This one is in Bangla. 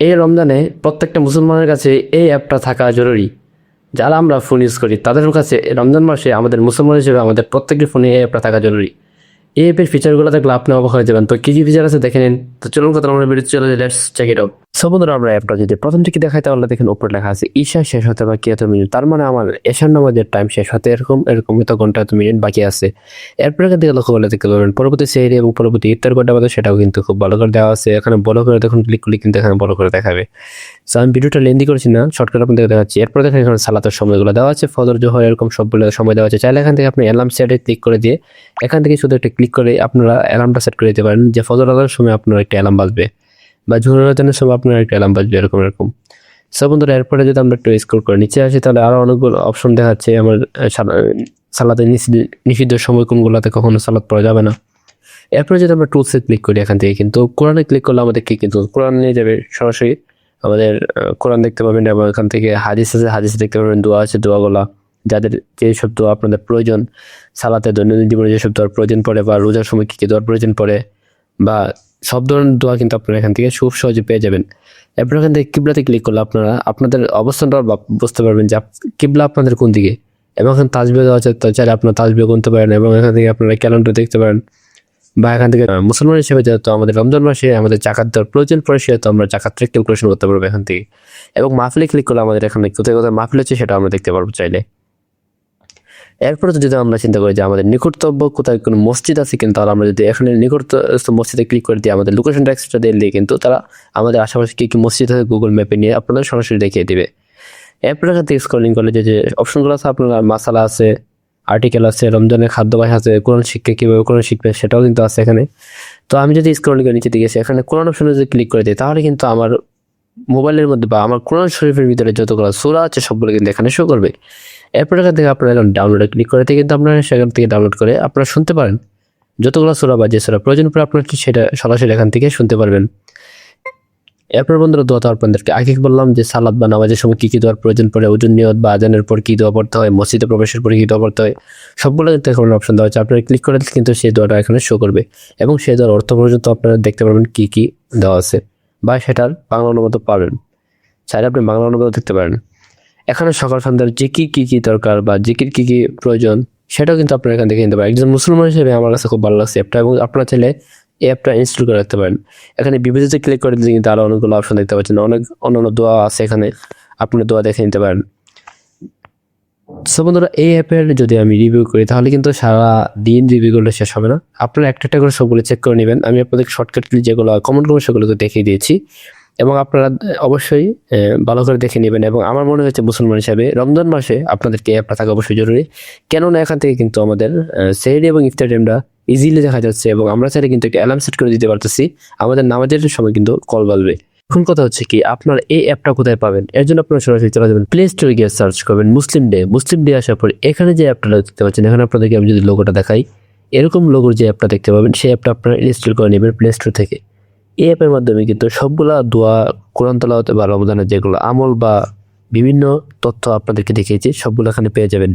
এই রমজানে প্রত্যেকটা মুসলমানের কাছে এই অ্যাপটা থাকা জরুরি। যারা আমরা ফোন ইউজ করি তাদের কাছে রমজান মাসে আমাদের মুসলমান হিসেবে আমাদের প্রত্যেকের ফোনে এই অ্যাপটা থাকা জরুরি। এই অ্যাপের ফিচারগুলো দেখলে আপনি অবাক হয়ে যাবেন। তো কি কি ফিচার আছে দেখে নিন। তো চলুন কথা আমরা ভিডিও চলে যাই, let's check it out. So বন্ধুরা, আমরা অ্যাপটা যদি প্রথম থেকে দেখাই তাহলে দেখেন উপরে লেখা আছে ঈশা শেষ হতে বাকি এত মিনিট। তার মানে আমার এশার নামাজের টাইম শেষ হতে এরকম এরকম এত ঘন্টা এত মিনিট বাকি আছে। এরপর এখান থেকে লক্ষ্য করলে দেখতে পাবেন পরবর্তী সেহরি এবং পরবর্তী ইফতার ঘন্টা বাদে সেটাও কিন্তু খুব ভালো করে দেওয়া আছে। এখানে বড় করে দেখুন, ক্লিক করলে কিন্তু এখানে বড় করে দেখাবে। সো আমি ভিডিওটা লেন্দি করছি না, শর্টকাট আপনাদের দেখাচ্ছি। এরপর দেখেন এখানে সালাতের সময়গুলো দেওয়া আছে, ফজর জোহর এরকম সবগুলো সময় দেওয়া আছে। চাইলে এখান থেকে আপনি অ্যালার্ম সেটে ক্লিক করে দিয়ে এখান থেকে শুধু একটা ক্লিক করে আপনারা অ্যালার্মটা সেট করে দিতে পারেন যে ফজর আজানের সময় আপনার একটা অ্যালার্ম বাজবে বা জোহর আজানের সময় আপনার একটা অ্যালার্ম বাজবে, এরকম এরকম। সো বন্ধুরা, এরপরে যদি আমরা একটু স্ক্রল করে নিচে আসি তাহলে আরো অনেকগুলো অপশন দেখাচ্ছে আমার সালাতের নিষিদ্ধ সময় কোনগুলোতে কখনো সালাত পড়া যাবে না। এরপরে যদি আমরা টুলসে ক্লিক করি এখান থেকে কিন্তু কোরআনে ক্লিক করলে আমাদেরকে কিন্তু কোরআন নিয়ে যাবে সরাসরি। আমাদের কোরআন দেখতে পাবেন এবং এখান থেকে হাদিস আছে, হাদিস দেখতে পাবেন, দোয়া আছে, দোয়াগুলা যাদের যেসব দোয়া আপনাদের প্রয়োজন, সালাতে দৈনন্দিন জীবনে যেসব দোয়ার প্রয়োজন পড়ে বা রোজার সময় কী কী দোয়ার প্রয়োজন পড়ে বা সব ধরনের দোয়া কিন্তু আপনারা এখান থেকে খুব সহজে পেয়ে যাবেন। এরপর এখান থেকে কিবলাতে ক্লিক করলে আপনারা আপনাদের অবস্থানটা বুঝতে পারবেন যে কিবলা আপনাদের কোন দিকে। এবং এখানে তাসবিহ দেওয়া আছে, চাইলে আপনারা তাসবিহ গুনতে পারেন এবং এখান থেকে আপনারা ক্যালেন্ডার দেখতে পারেন। বা এখান থেকে মুসলমান হিসেবে যেহেতু আমাদের রমজান মাসে আমাদের জাকাত দেওয়ার প্রয়োজন পড়ে সেহেতু আমরা জাকাতটা ক্যালকুলেশন করতে পারবো এখান থেকে। এবং মাহফিলে ক্লিক করলে আমাদের এখানে কোথায় কোথায় মাহফিল হচ্ছে সেটা আমরা দেখতে পারবো চাইলে। এরপরে যদি আমরা চিন্তা করি যে আমাদের নিকটতব্য কোথায় কোনো মসজিদ আছে কিন্তু, তাহলে আমরা যদি এখানে নিকটস্থ মসজিদে ক্লিক করে দিই আমাদের লোকেশনটা এক্সট্রা দিয়ে কিন্তু তারা আমাদের আশেপাশে কি কি মসজিদ আছে গুগল ম্যাপে নিয়ে আপনাদের সরাসরি দেখিয়ে দিবে। এরপরে এখান থেকে স্ক্রলিং করলে যে অপশনগুলো আছে আপনার মাসালা আছে, আর্টিকেল আছে, রমজানের খাদ্যাভ্যাস আছে, কোরআন শিক্ষা কীভাবে কোরআন শিখবে সেটাও কিন্তু আছে এখানে। তো আমি যদি স্ক্রলিং করে নিচে দিকে এখানে কোরআন অপশনে যদি ক্লিক করে দিই তাহলে কিন্তু আমার মোবাইলের মধ্যে বা আমার কোরআন শরীফের ভিতরে যতগুলো সূরা আছে সবগুলো কিন্তু এখানে শো করবে। এরপর এখান থেকে আপনারা এখন ডাউনলোডে ক্লিক করে কিন্তু আপনারা সেখান থেকে ডাউনলোড করে আপনারা শুনতে পারেন যতগুলো সূরা বা যে সূরা প্রয়োজন পড়ে আপনার কি সেটা সরাসরি এখান থেকে শুনতে পারবেন। এরপর বন্ধুরা, দোয়া তো আপনাদেরকে আগে বললাম যে সালাত বা নামাজের সময় কী কী দোয়ার প্রয়োজন পড়ে, ওজুর নিয়ত বা আজানের পর কী দোয়া পড়তে হয়, মসজিদে প্রবেশের পরে কী দোয়া পড়তে হয়, সবগুলো কিন্তু এখানে অপশন দেওয়া হচ্ছে। আপনারা ক্লিক করে কিন্তু সেই দোয়াটা এখানে শো করবে এবং সেই দোয়ার অর্থ পর্যন্ত আপনারা দেখতে পারবেন কী কী দেওয়া আছে বা সেটার বাংলা অনুবাদ পাবেন। চাইলে আপনি বাংলা অনুবাদ দেখতে পারেন। এখানে সকাল সন্ধ্যার জিকির কী কী দরকার বা জিকির কী কী প্রয়োজন সেটাও কিন্তু আপনারা এখান থেকে নিতে পারেন। একজন মুসলমান হিসেবে আমার কাছে খুব ভালো লাগছে অ্যাপটা এবং আপনারা চাইলে এই অ্যাপটা ইনস্টল করে রাখতে পারেন। এখানে বিবিসিতে ক্লিক করে দিলে কিন্তু আরও অনেকগুলো অপশন দেখতে পাচ্ছেন, অনেক অন্যান্য দোয়া আছে এখানে, আপনি দোয়া দেখে নিতে পারেন। সো বন্ধুরা, এই অ্যাপের যদি আমি রিভিউ করি তাহলে কিন্তু সারা দিন রিভিউ করলে শেষ হবে না। আপনারা একটা একটা করে সবগুলো চেক করে নেবেন। আমি আপনাদের শর্টকাটলি যেগুলো কমেন্ট করবো সেগুলোকে দেখিয়ে দিয়েছি এবং আপনারা অবশ্যই ভালো করে দেখে নেবেন। এবং আমার মনে হচ্ছে মুসলমান হিসাবে রমজান মাসে আপনাদেরকে এই অ্যাপটা থাকা অবশ্যই জরুরি। কেননা এখান থেকে কিন্তু আমাদের সেহরি এবং ইফতার টাইমটা ইজিলি দেখা যাচ্ছে এবং আমরা চাইলে কিন্তু একটা অ্যালার্ম সেট করে দিতে পারতেছি আমাদের নামাজের সময় কিন্তু কল বাজবে। এখন কথা হচ্ছে কি, আপনার এই অ্যাপটা কোথায় পাবেন? এর জন্য আপনারা সরাসরি চলে যাবেন প্লে স্টোরে গিয়ে সার্চ করবেন মুসলিম ডে। মুসলিম ডে আসার পর এখানে যে অ্যাপটা দেখতে পাচ্ছেন, এখানে আপনাদেরকে আমি যদি লোগোটা দেখাই, এরকম লোগোর যে অ্যাপটা দেখতে পাবেন সেই অ্যাপটা আপনারা ইনস্টল করে নেবেন প্লে স্টোর থেকে। এই অ্যাপের মাধ্যমে কিন্তু সবগুলা দোয়া, কোরআন তেলাওয়াত বা রমজানের যেগুলো আমল বা বিভিন্ন তথ্য আপনাদেরকে দেখিয়েছি সবগুলো এখানে পেয়ে যাবেন।